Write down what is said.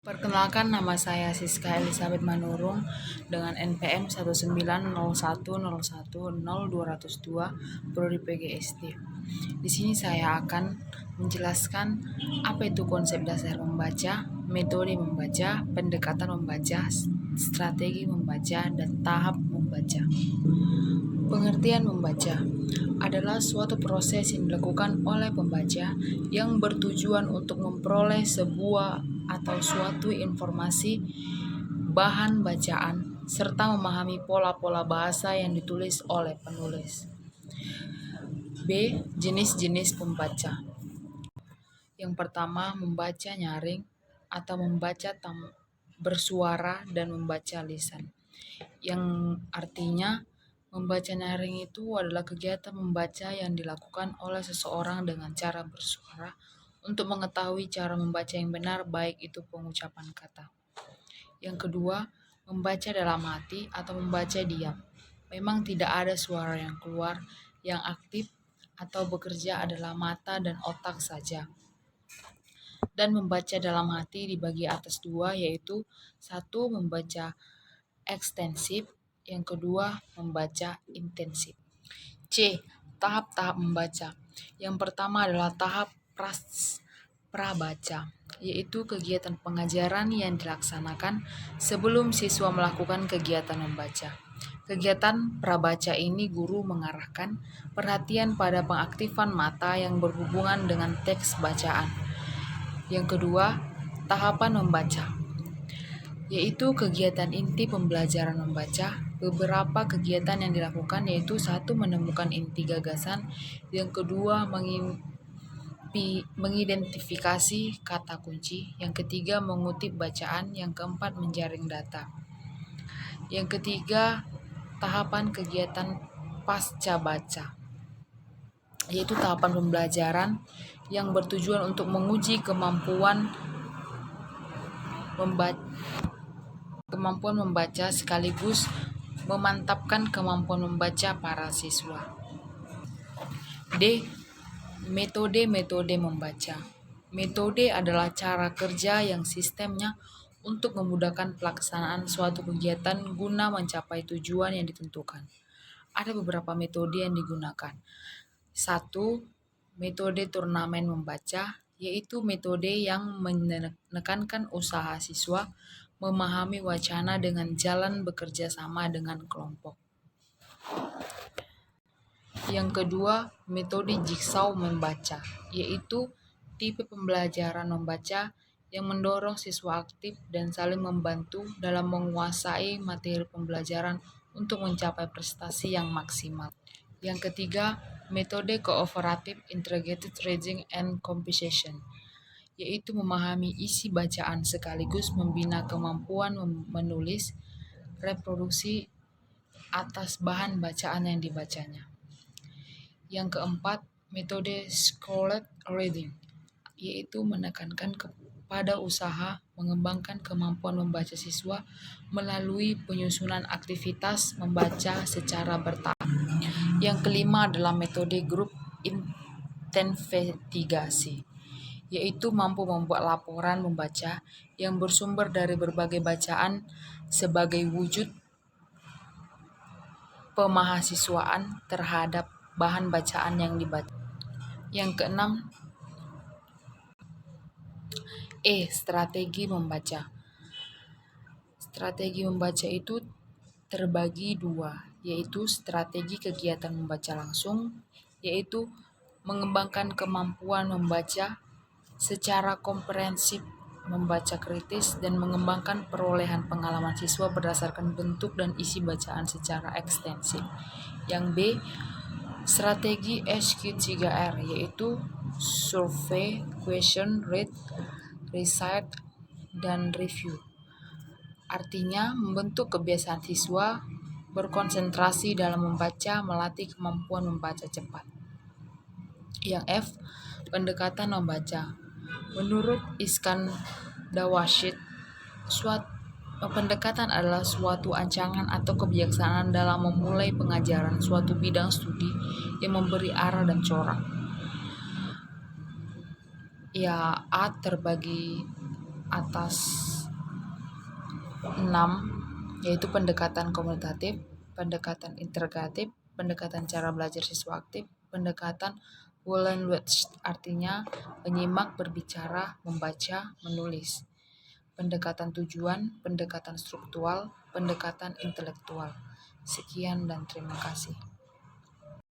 Perkenalkan, nama saya Siska Elizabeth Manurung dengan NPM 19010100202 Prodi PGSD. Di sini saya akan menjelaskan apa itu konsep dasar membaca, metode membaca, pendekatan membaca, strategi membaca, dan tahap membaca. Pengertian membaca adalah suatu proses yang dilakukan oleh pembaca yang bertujuan untuk memperoleh sebuah atau suatu informasi bahan bacaan serta memahami pola-pola bahasa yang ditulis oleh penulis. B. Jenis-jenis pembaca. Yang pertama, membaca nyaring atau membaca bersuara dan membaca lisan. Yang artinya membaca nyaring itu adalah kegiatan membaca yang dilakukan oleh seseorang dengan cara bersuara untuk mengetahui cara membaca yang benar, baik itu pengucapan kata. Yang kedua, membaca dalam hati atau membaca diam. Memang tidak ada suara yang keluar, yang aktif atau bekerja adalah mata dan otak saja. Dan membaca dalam hati dibagi atas dua, yaitu satu, membaca ekstensif, yang kedua membaca intensif. C. Tahap-tahap membaca. Yang pertama adalah tahap prabaca, yaitu kegiatan pengajaran yang dilaksanakan sebelum siswa melakukan kegiatan membaca. Kegiatan prabaca ini guru mengarahkan perhatian pada pengaktifan mata yang berhubungan dengan teks bacaan. Yang kedua, tahapan membaca, yaitu kegiatan inti pembelajaran membaca. Beberapa kegiatan yang dilakukan yaitu satu, menemukan inti gagasan, yang kedua mengidentifikasi kata kunci, yang ketiga mengutip bacaan, yang keempat menjaring data. Yang ketiga, tahapan kegiatan pasca baca, yaitu tahapan pembelajaran yang bertujuan untuk menguji kemampuan membaca sekaligus memantapkan kemampuan membaca para siswa. D. Metode-metode membaca. Metode adalah cara kerja yang sistemnya untuk memudahkan pelaksanaan suatu kegiatan guna mencapai tujuan yang ditentukan. Ada beberapa metode yang digunakan. 1. Metode turnamen membaca, yaitu metode yang menekankan usaha siswa memahami wacana dengan jalan bekerja sama dengan kelompok. Yang kedua, metode jigsaw membaca, yaitu tipe pembelajaran membaca yang mendorong siswa aktif dan saling membantu dalam menguasai materi pembelajaran untuk mencapai prestasi yang maksimal. Yang ketiga, metode cooperative integrated reading and comprehension, yaitu memahami isi bacaan sekaligus membina kemampuan menulis reproduksi atas bahan bacaan yang dibacanya. Yang keempat, metode scrolled reading, yaitu menekankan kepada usaha mengembangkan kemampuan membaca siswa melalui penyusunan aktivitas membaca secara bertahap. Yang kelima adalah metode grup investigasi, yaitu mampu membuat laporan membaca yang bersumber dari berbagai bacaan sebagai wujud pemahasiswaan terhadap bahan bacaan yang dibaca. Yang keenam, strategi membaca. Strategi membaca itu terbagi dua, yaitu strategi kegiatan membaca langsung, yaitu mengembangkan kemampuan membaca secara komprehensif, membaca kritis, dan mengembangkan perolehan pengalaman siswa berdasarkan bentuk dan isi bacaan secara ekstensif. Yang B, strategi SQ3R, yaitu survey, question, read, recite, dan review. Artinya membentuk kebiasaan siswa berkonsentrasi dalam membaca, melatih kemampuan membaca cepat. Yang F, pendekatan membaca. Menurut Iskandawashid, pendekatan adalah suatu ancaman atau kebijaksanaan dalam memulai pengajaran suatu bidang studi yang memberi arah dan corak. A terbagi atas 6, yaitu pendekatan komunikatif, pendekatan integratif, pendekatan cara belajar siswa aktif, pendekatan whole language, artinya menyimak, berbicara, membaca, menulis, pendekatan tujuan, pendekatan struktural, pendekatan intelektual. Sekian dan terima kasih.